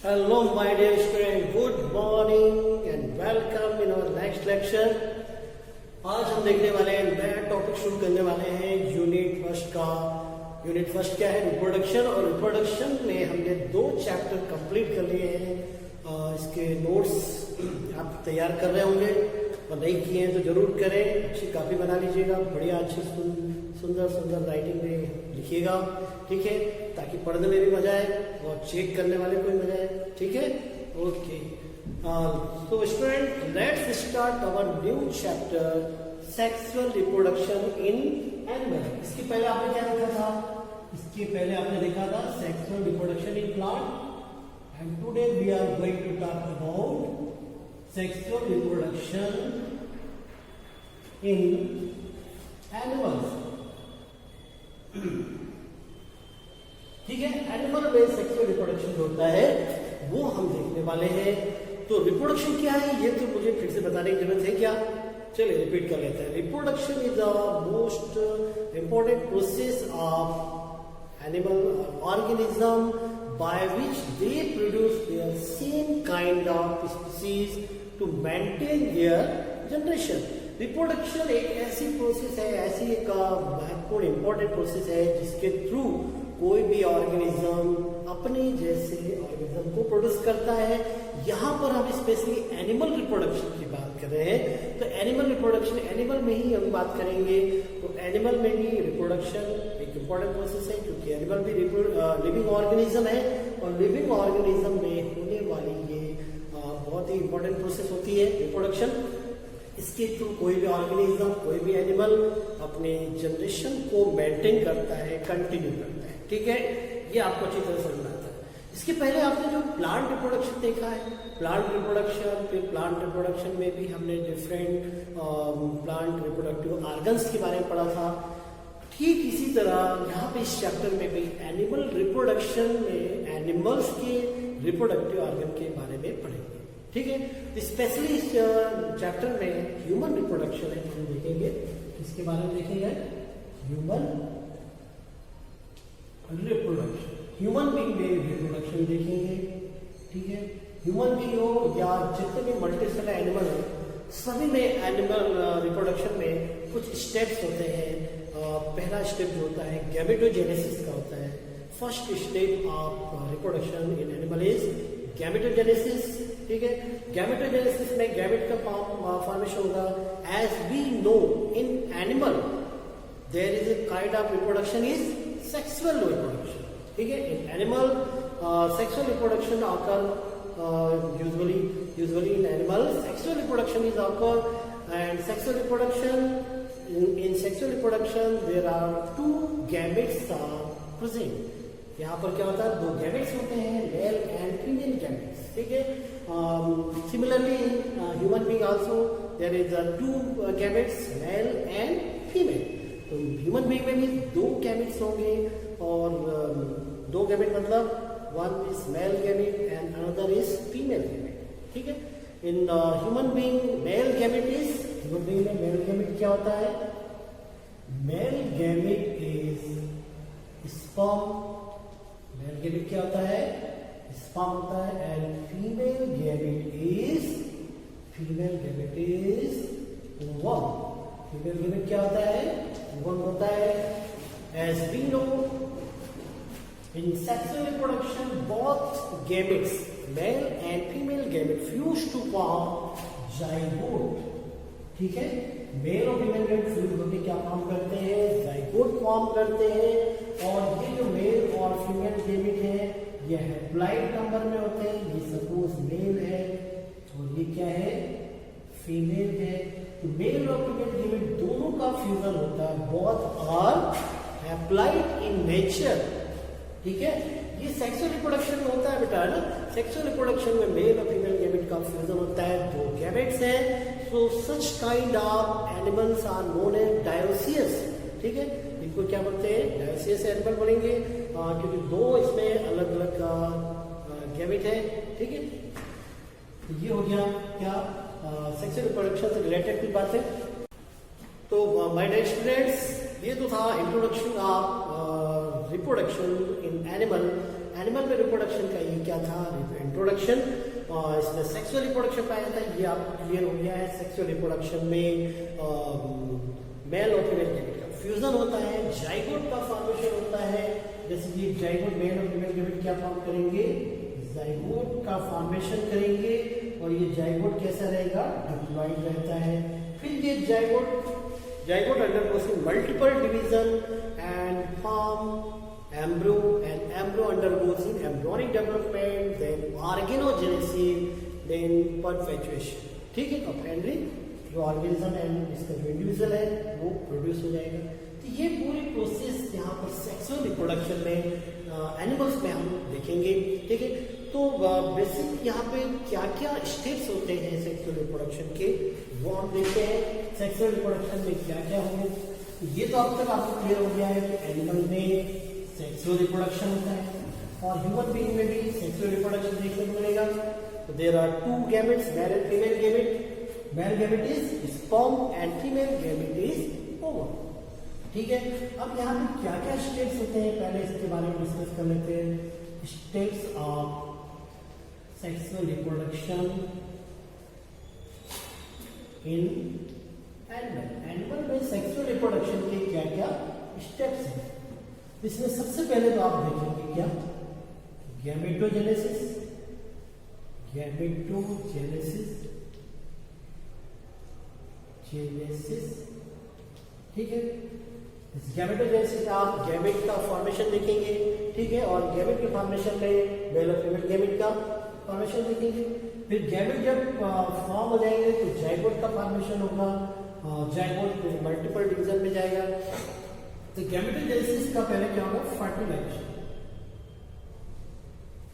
Hello, my dear student. Good morning and welcome in our next lecture. आज हम देखने वाले हैं नया टॉपिक शुरू करने वाले हैं यूनिट फर्स्ट का। यूनिट फर्स्ट क्या है? रिप्रोडक्शन। और रिप्रोडक्शन में हमने 2 चैप्टर कंप्लीट कर लिए हैं। इसके नोट्स आप तैयार कर रहे होंगे और नहीं किए हैं तो जरूर करें। अच्छी कॉपी बना लीजिएगा, बढ़िया अच्छी सुंदर सुंदर राइटिंग में लिखिएगा, ठीक है, ताकि पढ़ने में भी मजा आए और चेक करने वाले को भी मजा आए, ठीक है। Okay, so student, let's start our new chapter, sexual reproduction in animal. इसके पहले आपने क्या देखा था? इसके पहले आपने देखा था sexual reproduction in plant, and today we are going to talk about sexual reproduction in animals. ठीक है, एनिमल में सेक्सुअल रिप्रोडक्शन जो होता है वो हम देखने वाले हैं। तो रिप्रोडक्शन क्या है ये तो मुझे फिर से बताने की जरूरत है क्या? चलिए रिपीट कर लेते हैं। Reproduction is the most important process of animal organism by which they produce their same kind of species to maintain their generation. Reproduction एक ऐसी प्रोसेस है, ऐसी एक महत्वपूर्ण इंपॉर्टेंट प्रोसेस है जिसके थ्रू कोई भी ऑर्गेनिज्म अपने जैसे ऑर्गेनिज्म को प्रोड्यूस करता है। यहाँ पर हम स्पेशली एनिमल रिप्रोडक्शन की बात कर रहे हैं। तो एनिमल रिप्रोडक्शन, एनिमल में ही हम बात करेंगे। तो एनिमल में भी रिप्रोडक्शन एक इंपॉर्टेंट प्रोसेस है क्योंकि एनिमल भी लिविंग ऑर्गेनिज्म है और लिविंग ऑर्गेनिज्म में होने वाली ये बहुत ही इंपॉर्टेंट प्रोसेस होती है रिप्रोडक्शन। इसके थ्रू कोई भी ऑर्गेनिज्म, कोई भी एनिमल अपने जनरेशन को मेंटेन करता है, कंटिन्यू करता है, ठीक है। ये आपको अच्छी तरह समझना आता है। इसके पहले आपने जो प्लांट रिप्रोडक्शन देखा है, प्लांट रिप्रोडक्शन, फिर प्लांट रिप्रोडक्शन में भी हमने डिफरेंट प्लांट रिप्रोडक्टिव ऑर्गन्स के बारे में पढ़ा था। ठीक इसी तरह यहाँ पे इस चैप्टर में भी एनिमल रिप्रोडक्शन में एनिमल्स के रिप्रोडक्टिव ऑर्गन के बारे में पढ़ेंगे, ठीक है। स्पेशली इस चैप्टर में ह्यूमन रिप्रोडक्शन है, हम देखेंगे। इसके बारे में देखेंगे ह्यूमन रिप्रोडक्शन, ह्यूमन बीइंग में रिप्रोडक्शन देखेंगे, ठीक है। ह्यूमन बीइंग हो या जितने भी मल्टीसेलुलर एनिमल है, सभी में एनिमल रिप्रोडक्शन में कुछ स्टेप्स होते हैं। पहला स्टेप जो होता है गैमेटोजेनेसिस का होता है। First step of reproduction in animal is gametogenesis, ठीक है। गैमेटोजेनेसिस में गैमेट का फॉर्मेशन होगा। As we know in animal there is a kind of reproduction is sexual reproduction, ठीक है। In animal sexual reproduction occur usually in animals sexual reproduction is occur, and sexual reproduction in sexual reproduction there are 2 gametes are present। यहाँ पर क्या होता है? 2 gametes होते हैं, mail and female gametes, ठीक है। Similarly human being also there is 2 gametes, male and female. तो ह्यूमन बीइंग में भी 2 गैमेट्स होंगे और 2 गैमेट मतलब one is male gamete and another is female gamete, ठीक है। In human being male gamete is, human being में male gamete क्या होता है? Male gamete is sperm, male gamete क्या होता है? स्पर्म होता है। And female gamete is ovum, female gamete क्या होता है? ओवम होता है। As we know in sexual reproduction both gametes, male and female gamete fuse to form zygote, ठीक है। मेल और फीमेल गैमेट फ्यूज होकर क्या फॉर्म करते हैं? zygote फॉर्म करते हैं। और ये जो मेल और फीमेल गैमेट है ये हैप्लॉइड नंबर में होते हैं। ये सपोज मेल है और ये क्या है? फीमेल है। तो मेल और फीमेल गैमेट दोनों का फ्यूजन होता है। Both are haploid in nature, ठीक है। ये सेक्सुअल रिप्रोडक्शन में होता है बेटा, ना। सेक्सुअल रिप्रोडक्शन में मेल और फीमेल गैमेट का फ्यूजन होता है। 2 गैमेट्स हैं। So such kind of animals are known as dioecious, ठीक है। इनको क्या बोलते हैं? डायोसियस एनिमल बोलेंगे क्योंकि 2 इसमें अलग अलग गैमेट है, ठीक है। ये हो गया क्या? सेक्सुअल रिप्रोडक्शन से रिलेटेड की बात है। तो माय डियर स्टूडेंट्स, ये तो था introduction of reproduction in animal animal में रिप्रोडक्शन का ये क्या था इंट्रोडक्शन, और इसमें सेक्सुअल रिप्रोडक्शन पाया था, ये आप क्लियर हो गया है। सेक्सुअल रिप्रोडक्शन में मेल और फीमेल गैमेट का फ्यूजन होता है, जाइगोट का फॉर्मेशन होता है। जैसे कि जाइगोट मेल और फीमेल गैमेट क्या फॉर्म करेंगे, जाइगोट का फॉर्मेशन करेंगे, और ये जाइगोट कैसा रहेगा, डिप्लॉइड रहता है। फिर ये zygote undergoes multiple division and form embryo, and embryo undergoes in embryonic development, then organogenesis, then perpetuation। ठीक है, अपरेंटली जो ऑर्गेनिज्म एंड इसका जो इंडिविजुअल है वो प्रोड्यूस हो जाएगा। तो ये पूरी प्रोसेस यहाँ पर सेक्सुअल रिप्रोडक्शन में एनिमल्स में हम देखेंगे। ठीक है, तो बेसिक यहाँ पे क्या क्या स्टेप्स होते हैं सेक्सुअल रिप्रोडक्शन के, वो हम देखते हैं। सेक्सुअल रिप्रोडक्शन में क्या क्या होंगे, ये तो अब तक आपको क्लियर हो गया है कि एनिमल में सेक्सुअल रिप्रोडक्शन होता है, और ह्यूमन बीइंग में भी सेक्सुअल रिप्रोडक्शन देखने को मिलेगा। तो there are two gametes, male and female gamete. Male gamete is sperm and female gamete is ovum. ठीक है, अब यहाँ पे क्या क्या स्टेप्स होते हैं, पहले इसके बारे में डिस्कस कर लेते हैं। Steps of sexual reproduction in animal. Animal में सेक्सुअल रिप्रोडक्शन के क्या क्या स्टेप्स हैं, इसमें सबसे पहले तो आप देखेंगे क्या, गैमेटोजेनेसिस। ठीक है, इस गैमेटोजेनेसिस आप गैमेट का फॉर्मेशन देखेंगे। ठीक है, और गैमेट के फॉर्मेशन में मेल और फीमेल गैमेट का फॉर्मेशन देखेंगे। फिर गैमेट जब फॉर्म हो जाएंगे तो जाइगोट का फॉर्मेशन होगा, जाइगोट फिर मल्टीपल डिवीजन में जाएगा। तो गैमेटोजेनेसिस का पहले क्या होगा, फर्टिलाइजेशन।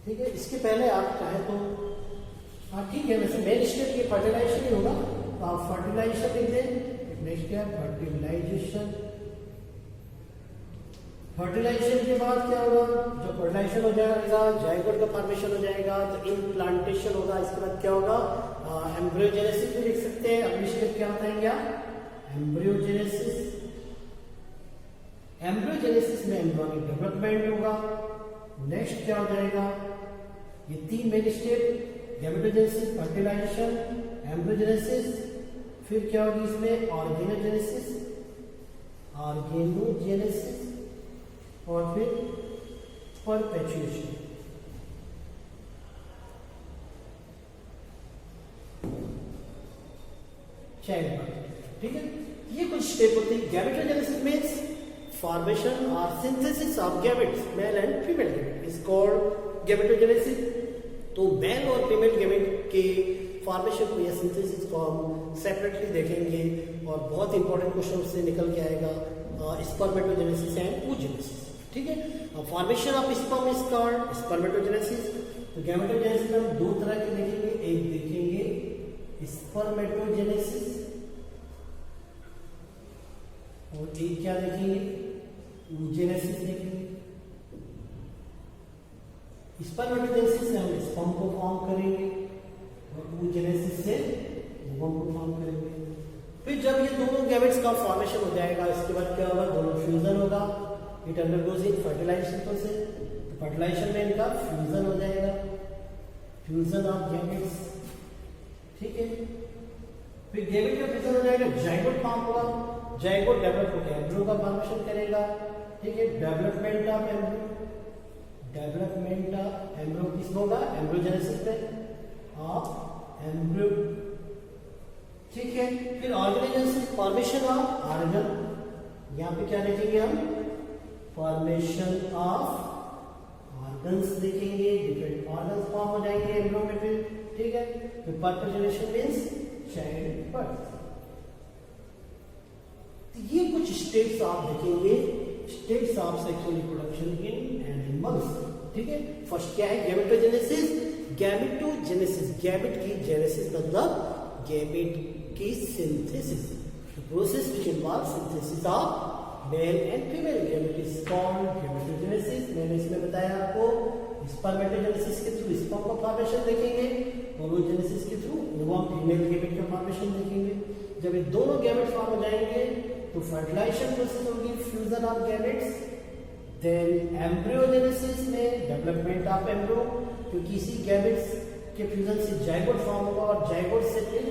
ठीक है, इसके पहले आप चाहे तो ठीक है, वैसे मेन स्टेप ये फर्टिलाइजेशन ही होगा, तो आप फर्टिलाइजेशन लिख दें। नेक्स्ट क्या, फर्टिलाइजेशन। फर्टिलाइजेशन के बाद क्या होगा, जब फर्टिलाइजेशन हो जाएगा जाइगोट का फॉर्मेशन हो जाएगा, तो इम्प्लांटेशन होगा। इसके बाद क्या होगा, एम्ब्रियोजेनेसिस भी लिख सकते हैं। अगली स्टेप क्या होता है, क्या, एम्ब्रियोजेनेसिस। एम्ब्रियोजेनेसिस में एम्ब्रियोनिक डेवलपमेंट होगा। नेक्स्ट क्या हो जाएगा, ये तीन main step, gametogenesis, fertilization, embryogenesis. फिर क्या होगी इसमें, ऑर्गेनोजेनेसिस, और फिर परपेचुएशन। Child birth. ठीक है, ये कुछ स्टेप होते हैं। Gametogenesis means formation or synthesis of gametes, male and female gamete is called gametogenesis। तो मेल और फीमेल गैमेट के फॉर्मेशन को या सिंथेसिस को हम सेपरेटली देखेंगे, और बहुत इंपॉर्टेंट क्वेश्चन से निकल के आएगा स्पर्मेटोजेनेसिस एंड oogenesis। ठीक है, formation of sperm is called spermatogenesis. तो गैमेटोजेनेसिस में हम दो तरह के देखेंगे, एक देखेंगे स्पर्मेटोजेनेसिस, और एक क्या देखेंगे, oogenesis देखेंगे। स्पर्मेटोजेनेसिस से हम स्पर्म को फॉर्म करेंगे, और oogenesis से ओवम को फॉर्म करेंगे। फिर जब ये दोनों गैमेट्स का फॉर्मेशन हो जाएगा, इसके बाद क्या होगा, दोनों फ्यूजन होगा। It undergoes in fertilization process. तो फर्टिलाइजेशन में इनका फ्यूजन हो जाएगा, फ्यूजन ऑफ गैमेट्स। ठीक है, फिर गैमेट का फ्यूजन हो जाएगा, जाइगोट फॉर्म होगा। जाइगोट डेवलप होकर एम्ब्रियो का फॉर्मेशन करेगा। ठीक है, डेवलपमेंट ऑफ एम्ब्रियो किस होगा, एम्ब्रियोजेनेसिस में ऑफ एम्ब्रियो। ठीक है, फिर ऑर्गेनोजेनेसिस, फॉर्मेशन ऑफ ऑर्गन। यहाँ पे क्या देखेंगे हम, फॉर्मेशन ऑफ ऑर्गन्स देखेंगे, डिफरेंट ऑर्गन्स फॉर्म हो जाएंगे एम्ब्रियो में। फिर ठीक है, फिर परपेचुएशन मींस चाइल्ड बर्थ। ये कुछ स्टेप्स आप देखेंगे, steps of sexual reproduction in animals. ठीक है, फर्स्ट क्या है, गैमेटोजेनेसिस। गैमेट की जेनेसिस मतलब गैमेट की synthesis, process which involve synthesis of male and female gamete is called gametogenesis. मैंने इसमें बताया आपको, स्पर्मेटोजेनेसिस के थ्रू स्पर्म का फॉर्मेशन देखेंगे, oogenesis के थ्रू ओवम फीमेल गैमेट का फॉर्मेशन देखेंगे। जब ये दोनों गैमेट्स फॉर्म हो जाएंगे तो फर्टिलाइजेशन प्रोसेस होगी, fusion of gametes, then embryogenesis में डेवलपमेंट ऑफ एम्ब्रियो, क्योंकि इसी गैमेट्स के फ्यूजन से जाइगोट फॉर्म होगा और जाइगोट से फिर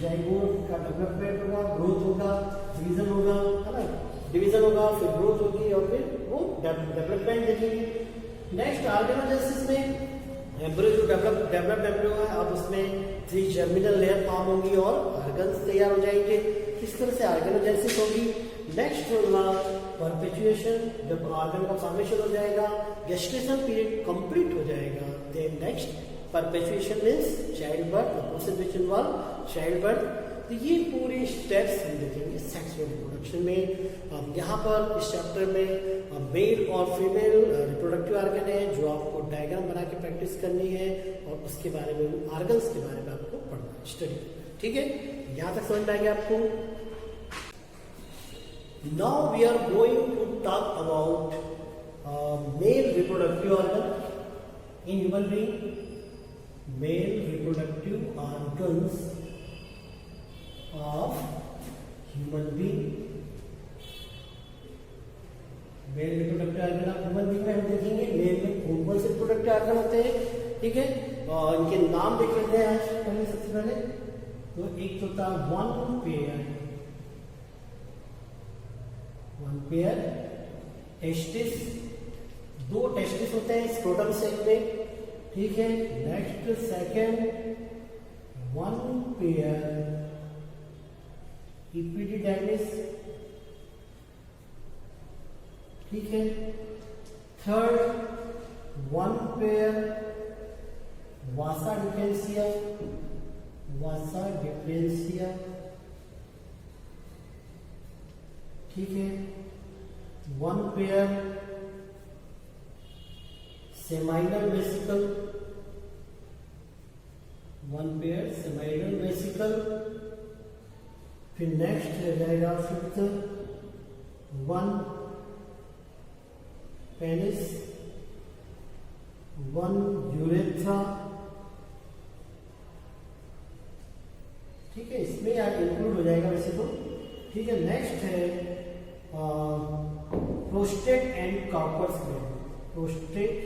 जाइगोट का डेवलपमेंट होगा, ग्रोथ होगा, डिवीजन होगा, है ना, डिवीजन होगा, फिर ग्रोथ होगी और फिर वो डेवलपमेंट देखेंगे। नेक्स्ट ऑर्गेनोजेनेसिस में एम्ब्रियो जो डेवलप एम्ब्रियो है, अब उसमें 3 जर्मिनल लेयर फॉर्म होंगी और ऑर्गन्स तैयार हो जाएंगे। इस तरह से ऑर्गेनोजेनेसिस होगी। नेक्स्ट होगा परपेचुएशन, जब ऑर्गन का फॉर्मेशन हो जाएगा, गेस्टेशन पीरियड कंप्लीट हो जाएगा। Then next perpetuation means child birth, process which involve child birth. तो ये पूरे स्टेप्स हम देखेंगे सेक्सुअल रिप्रोडक्शन में। यहाँ पर इस चैप्टर में मेल और फीमेल रिप्रोडक्टिव ऑर्गन है, जो आपको डायग्राम बना के प्रैक्टिस करनी है और उसके बारे में, ऑर्गन्स के बारे में आपको पढ़ना है, स्टडी। ठीक है, यहाँ तक समझ में आ गया आपको। Now we are going to talk about male reproductive organ in human being. Male reproductive organs of human being। Male reproductive organ of human being में हम देखेंगे मेल में कौन से रिप्रोडक्टिव ऑर्गन होते हैं। ठीक है, और इनके नाम देख लेते हैं आज पहले। सबसे पहले तो एक तो था वन पेयर टेस्टिस, 2 टेस्टिस होते हैं स्क्रोटम सेल में। ठीक है, नेक्स्ट सेकंड वन पेयर इपिडिडाइमिस। ठीक है, थर्ड वन पेयर वासा डिफरेंशिया, ठीक है, वन पेयर सेमाइनल वेसिकल, फिर नेक्स्ट रह जाएगा fifth one penis, one urethra. ठीक है, इसमें यार इंक्लूड हो जाएगा वैसे तो। ठीक है, नेक्स्ट है प्रोस्टेट एंड कार्पस ग्लैंड।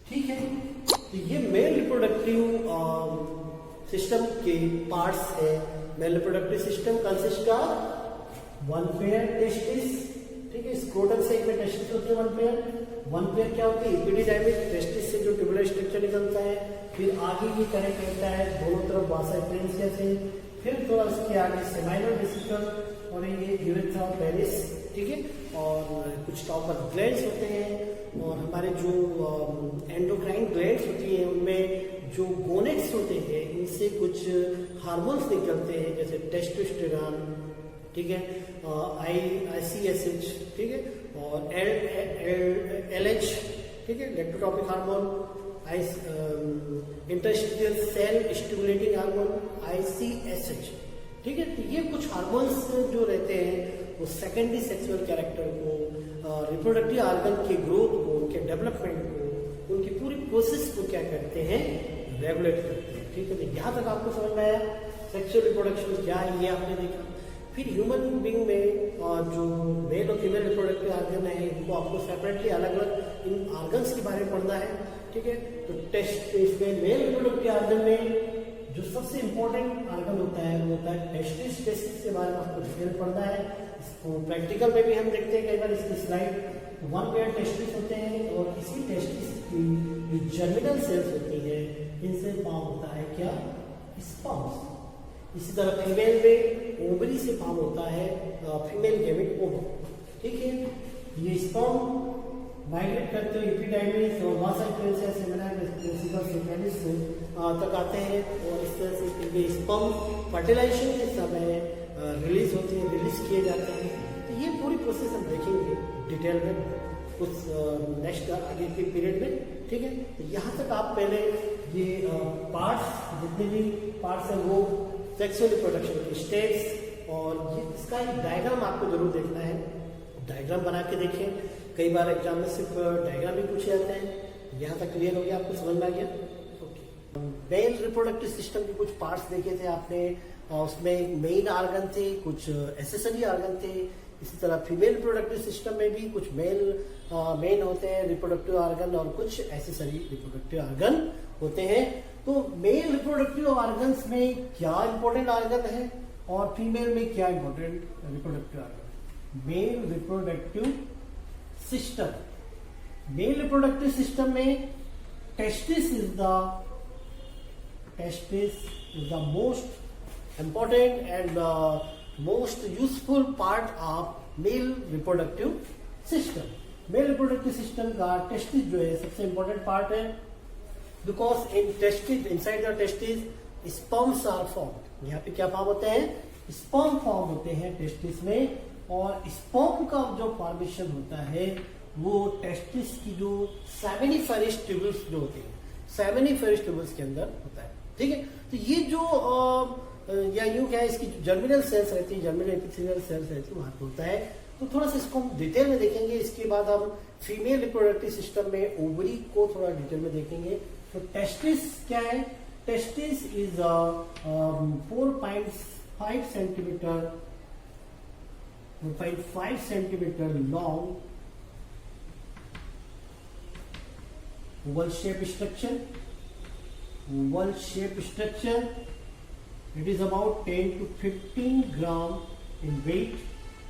ठीक है, तो ये मेल रिप्रोडक्टिव सिस्टम के पार्ट्स है। Mail reproductive system consist of one pair testis. ठीक है, स्क्रोटल सेल में टेस्टिस होते हैं वन पेयर क्या होती है, इपिडिडाइमिस, टेस्टिस से जो ट्यूबुलर स्ट्रक्चर निकलता है, फिर आगे ये कनेक्ट होता है दोनों तरफ वासा डिफरेंशिया से, फिर थोड़ा उसके आगे सेमाइनल वेसिकल और ये यूरेथ्रा पेनिस। ठीक है, और कुछ टॉपर ग्लैंड्स होते हैं और हमारे जो एंडोक्राइन ग्लैंड्स होती हैं उनमें जो गोनेट्स होते हैं इनसे कुछ हार्मोन्स निकलते हैं, जैसे टेस्टोस्टेरोन, ठीक है, ICSH, ठीक है, और LH, ठीक है, lactotropic hormone, interstitial cell stimulating hormone ICSH। ठीक है, तो ये कुछ हार्मोन्स जो रहते हैं वो सेकेंडरी सेक्सुअल कैरेक्टर को, रिप्रोडक्टिव ऑर्गन के ग्रोथ को, उनके डेवलपमेंट को, उनकी पूरी प्रोसेस को क्या करते हैं, रेगुलेट करते हैं। ठीक है, तो यहाँ तक आपको समझ में आया सेक्सुअल रिप्रोडक्शन क्या है, ये आपने देखा। फिर ह्यूमन बीइंग में जो मेल और फीमेल रिप्रोडक्टिव ऑर्गन है इनको आपको सेपरेटली अलग अलग इन ऑर्गन्स के बारे में पढ़ना है। ठीक है, तो टेस्ट इसमें मेल रिप्रोडक्टिव ऑर्गन में जो सबसे इंपॉर्टेंट ऑर्गन होता है वो होता है टेस्टिस। टेस्टिस के बारे में आपको डिटेल पढ़ना है। इसको प्रैक्टिकल में भी हम देखते हैं कई बार इसकी स्लाइड। वन पेयर टेस्टिस होते हैं और इसी टेस्टिस की जो जर्मिनल सेल्स होती है इनसे फॉर्म होता है क्या, स्पर्म्स। इसी तरह फीमेल में ओवरी से फॉर्म होता है फीमेल गैमेट ओवम। ठीक है, ये स्पर्म माइग्रेट करते हुए एपिडाइमिस और वासा डिफरेंशिया सेमिनार प्रिंसिपल सेकेंडिस तक आते हैं और इस तरह से ये स्पर्म फर्टिलाइजेशन के समय रिलीज होते हैं, रिलीज किए जाते हैं। तो ये पूरी प्रोसेस हम देखेंगे डिटेल में कुछ नेक्स्ट आगे के पीरियड में। ठीक है, तो यहाँ तक आप पहले ये पार्ट्स जितने भी पार्ट्स हैं वो सेक्सुअल रिप्रोडक्शन के स्टेप्स और ये इसका एक डायग्राम आपको जरूर देखना है। डायग्राम बना के देखें, कई बार एग्जाम में सिर्फ डायग्राम भी पूछे जाते हैं। यहाँ तक क्लियर हो गया, आपको समझ में आ गया? ओके। मेल रिप्रोडक्टिव सिस्टम के कुछ पार्ट्स देखे थे आपने, उसमें मेन आर्गन थे, कुछ एसेसरी आर्गन थे। इसी तरह फीमेल रिप्रोडक्टिव सिस्टम में भी कुछ मेन होते हैं रिप्रोडक्टिव आर्गन और कुछ एसेसरी रिप्रोडक्टिव आर्गन होते हैं। तो मेल रिप्रोडक्टिव ऑर्गन्स में क्या इंपॉर्टेंट आर्गन है और फीमेल में क्या important reproductive organ. Male reproductive system, male reproductive system में testis is the most important and most useful part of male reproductive system. Male reproductive system का testis जो है सबसे इंपॉर्टेंट पार्ट है, because in testis, inside the testis sperms are form. यहाँ पे क्या form होते हैं, स्पर्म फॉर्म होते हैं टेस्टिस में, और स्पर्म का जो फॉर्मेशन होता है वो टेस्टिस की जो सेमिनिफेरस ट्यूबल्स जो होते हैं, सेमिनिफेरस ट्यूबल्स के अंदर होता है। ठीक है, तो ये जो या यूं क्या है, इसकी जर्मिनल सेल्स रहती है, जर्मिनल एपिथेलियल सेल्स रहती है, वहां पे होता है। तो थोड़ा सा इसको हम डिटेल में देखेंगे। इसके बाद हम फीमेल रिप्रोडक्टिव सिस्टम में ओवरी को थोड़ा डिटेल में देखेंगे। तो टेस्टिस क्या है, testis is 4.5 centimetre 4.5 centimetre long oval shape structure. Oval shape structure. It is about 10 to 15 gram in weight.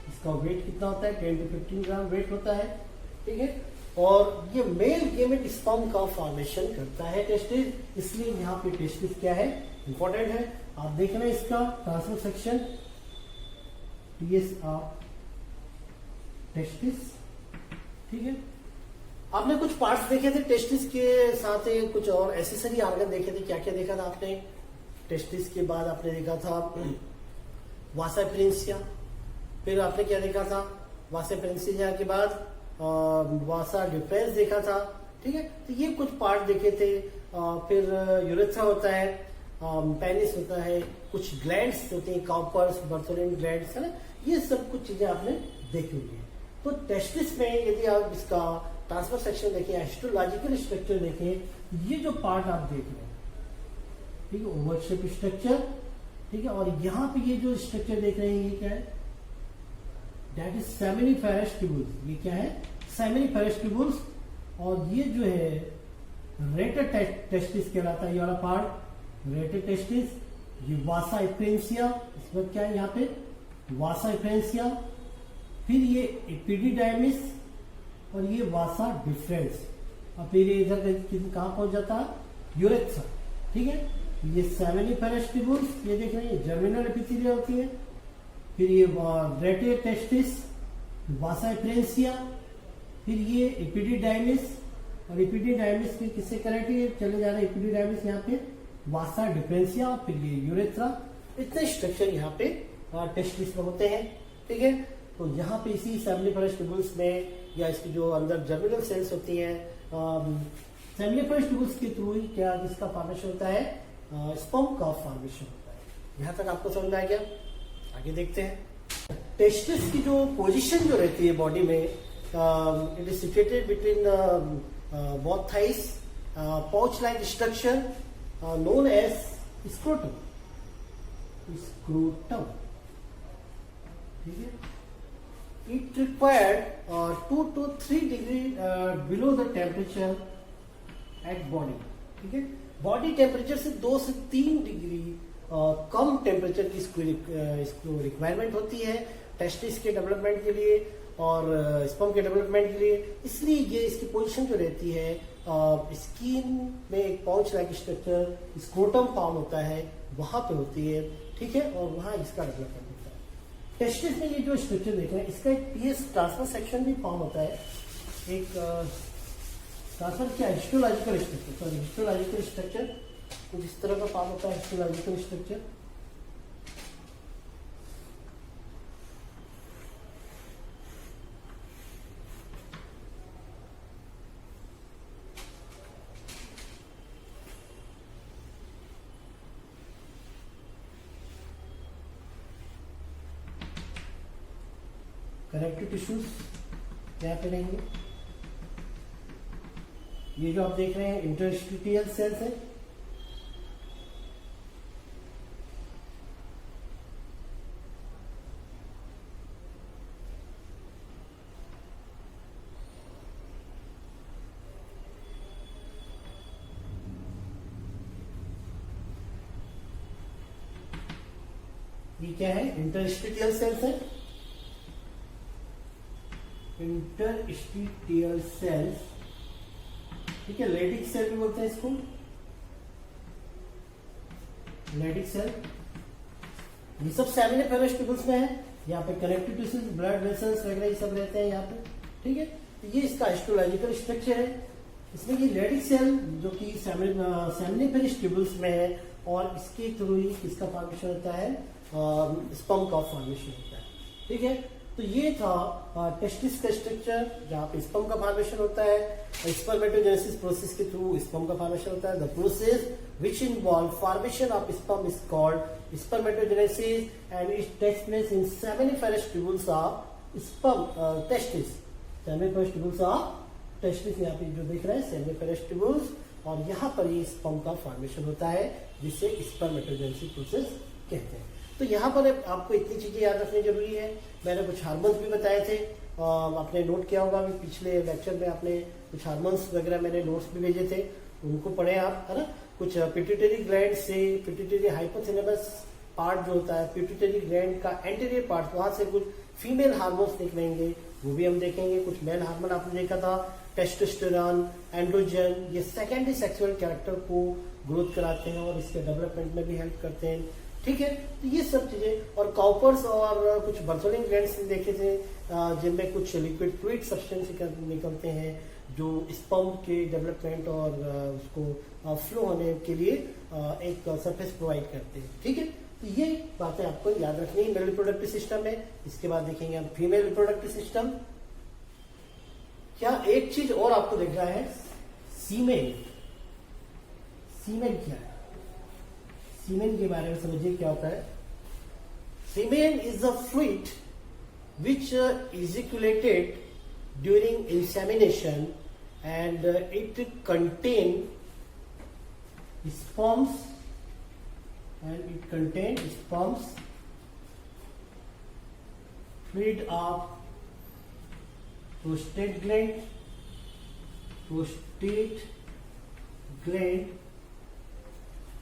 इसका वेट कितना होता है, 10 to 15 ग्राम वेट होता है। ठीक है, और ये मेल गेमेट स्पर्म का फॉर्मेशन करता है टेस्टिस, इसलिए यहाँ पे टेस्टिस क्या है, इंपॉर्टेंट है। आप देखना इसका transfer section TS of testis. ठीक है, आपने कुछ पार्ट्स देखे थे टेस्टिस के साथ, कुछ और एसेसरी आर्गन देखे थे। क्या क्या देखा था आपने टेस्टिस के बाद? आपने देखा था वासा प्रिंसिया, फिर आपने क्या देखा था, वासा प्रिंसिया के बाद वासा डिफरेंस देखा था। ठीक है, तो ये कुछ पार्ट देखे थे। फिर यूरेथ्रा होता है, पेनिस होता है, कुछ ग्लैंड्स होते हैं, काउपर्स, बर्थोलिन ग्लैंड्स, है ना, ये सब कुछ चीजें आपने देखी हुई है। तो टेस्टिस में यदि आप इसका ट्रांसफर सेक्शन देखें, हिस्टोलॉजिकल स्ट्रक्चर देखें, ये जो पार्ट आप देख रहे हैं, ठीक है, ओवल शेप स्ट्रक्चर। ठीक है, और यहाँ पे ये जो स्ट्रक्चर देख रहे हैं, ये क्या है, दैट इज सेमिनिफेरस ट्यूबुल्स। ये क्या है, सेमिनिफेरस ट्यूबुल्स। और ये जो है रेटर टेस्टिस कहलाता है, ये वाला पार्ट रेटर टेस्टिस। ये वासा इफ्रेंसिया, इसमें क्या है, यहाँ पे वासा इफ्रेंसिया। फिर ये एपिडिडाइमिस और ये वासा डिफरेंस, और फिर ये इधर कहां पहुंच जाता है, यूरेथ्रा। ठीक है, ये सेमिनिफेरस ट्यूबुल्स, ये देख रहे हैं, जर्मिनल एपिथेलिया होती है। फिर ये रेटे टेस्टिस, वासा इफ्रेंसिया, फिर ये एपिडिडाइमिस, और एपिडिडाइमिस फिर किससे कनेक्ट है, चले जा रहे हैं एपिडिडाइमिस यहाँ पे वासा डिफरेंसिया, फिर ये यूरेथ्रा। इतने स्ट्रक्चर यहाँ पे टेस्टिस में होते हैं। ठीक है, तो यहाँ पे इसी सेमिनिफेरस ट्यूबुल्स में, या इसकी जो अंदर जर्मिनल सेल्स होती हैं, सेमिनिफेरस ट्यूबुल्स के थ्रू ही क्या जिसका फॉर्मेशन होता है, स्पर्म का फॉर्मेशन होता है। यहाँ तक आपको समझ में आ गया? आगे देखते हैं। टेस्टिस की जो पोजीशन जो रहती है बॉडी में, it is situated between both thighs, pouch like structure known as scrotum. Scrotum, ठीक है, it required 2 to 3 degree below the temperature at body. ठीक है, बॉडी टेम्परेचर से 2 से 3 डिग्री कम टेम्परेचर की इसको रिक्वायरमेंट होती है टेस्टिस के डेवलपमेंट के लिए और स्पर्म के डेवलपमेंट के लिए। इसलिए ये इसकी पोजीशन जो रहती है, स्किन में एक pouch like structure scrotum form होता है, वहां पे होती है। ठीक है, और वहां इसका डेवलपमेंट होता है। टेस्टिस में ये जो स्ट्रक्चर देख रहे हैं, इसका एक पीएस ट्रांसफर सेक्शन भी फॉर्म होता है। एक ट्रांसफर क्या, histological structure, sorry histological structure कुछ इस तरह का फॉर्म होता है, हिस्टोलॉजिकल स्ट्रक्चर। कनेक्टिव टिश्यूज यहाँ पे रहेंगे। ये जो आप देख रहे हैं इंटरस्टिशियल सेल्स है, ये क्या है? इंटरस्टिशियल सेल्स है, इंटरस्टिशियल सेल्स, ठीक है। लेडिक सेल भी बोलते हैं इसको, लेडिक सेल। ये सब सेमिनिफेरस ट्यूबल्स में है। यहाँ पे कनेक्टिव टिश्यूज, ब्लड वेसल्स वगैरह ये सब रहते हैं यहाँ पे, ठीक है। तो ये इसका हिस्टोलॉजिकल स्ट्रक्चर है। इसमें ये लेडिक सेल जो कि सेमिनिफेरस ट्यूबल्स में है और इसके थ्रू ही किसका फॉर्मेशन होता है? स्पर्म का फॉर्मेशन होता है, ठीक है। तो ये था टेस्टिस का स्ट्रक्चर जहाँ पे स्पर्म का फॉर्मेशन होता है। स्पर्मेटोजेनेसिस प्रोसेस के थ्रू स्पर्म का फॉर्मेशन होता है। The process which involve formation of sperm is called spermatogenesis and it takes place in seminiferous tubules of sperm testis. Seminiferous tubules of testis यहाँ पे जो दिख रहा है seminiferous tubules, और यहाँ पर ये स्पर्म का फॉर्मेशन होता है जिसे स्पर्मेटोजेनेसिस प्रोसेस कहते हैं। तो यहाँ पर आपको इतनी चीजें याद रखनी जरूरी है। मैंने कुछ हार्मोन्स भी बताए थे, आपने नोट किया होगा भी पिछले लेक्चर में आपने कुछ हार्मोन्स वगैरह मैंने नोट्स भी भेजे थे, उनको पढ़े आप, है ना। कुछ पिट्यूटरी ग्लैंड से पिट्यूटरी हाइपोथैलेमस पार्ट जो होता है, पिट्यूटरी ग्लैंड का एंटीरियर पार्ट, वहां से कुछ फीमेल हार्मोन्स निकलेंगे, वो भी हम देखेंगे। कुछ मेल हार्मोन आपने देखा था, टेस्टोस्टेरोन, एंड्रोजन, ये सेकेंडरी सेक्सुअल कैरेक्टर को ग्रोथ कराते हैं और इसके डेवलपमेंट में भी हेल्प करते हैं, ठीक है। तो ये सब चीजें, और कॉपर्स और कुछ बर्थोलिन ग्लैंड्स देखे थे जिनमें कुछ लिक्विड फ्लूइड सब्सटेंस निकलते हैं जो स्पर्म के डेवलपमेंट और उसको फ्लो होने के लिए एक सरफेस प्रोवाइड करते हैं, ठीक है। तो ये बातें आपको याद रखनी है मेल रिप्रोडक्टिव सिस्टम में। इसके बाद देखेंगे हम फीमेल रिप्रोडक्टिव सिस्टम। क्या एक चीज और आपको दिख रहा है? सीमेन। सीमेन क्या है? सीमेन के बारे में समझिए क्या होता है। Semen is a fluid which ejaculated during insemination and it contain sperms fluid of prostate gland,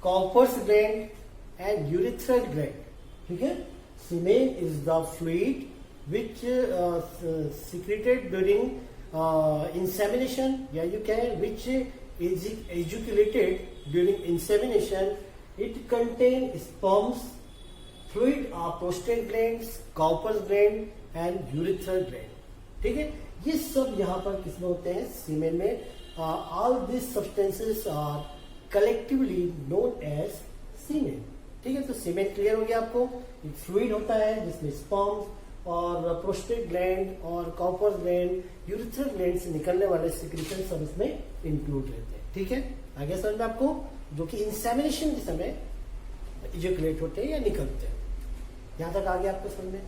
Cowper's gland and urethral gland, ठीक है। Semen is the fluid which secreted during insemination, yeah you can, which is ejaculated during insemination. It contains sperms, fluid of prostate glands, Cowper's gland and urethral gland, ठीक है। ये सब यहाँ पर किसमें होते हैं? सीमेन में। All these substances are collectively known as semen, ठीक है। तो सीमेन क्लियर हो गया आपको। एक फ्लूइड होता है जिसमें स्पर्म्स और प्रोस्टेट ग्लैंड और कॉपर ग्लैंड, यूरिथ्रल ग्लैंड से निकलने वाले सिक्रीशन सब इसमें इंक्लूड रहते हैं, ठीक है। आगे समझ में आपको, जो कि इंसेमिनेशन के समय इजैकुलेट होते हैं या निकलते हैं। यहां तक आगे आपको समझ में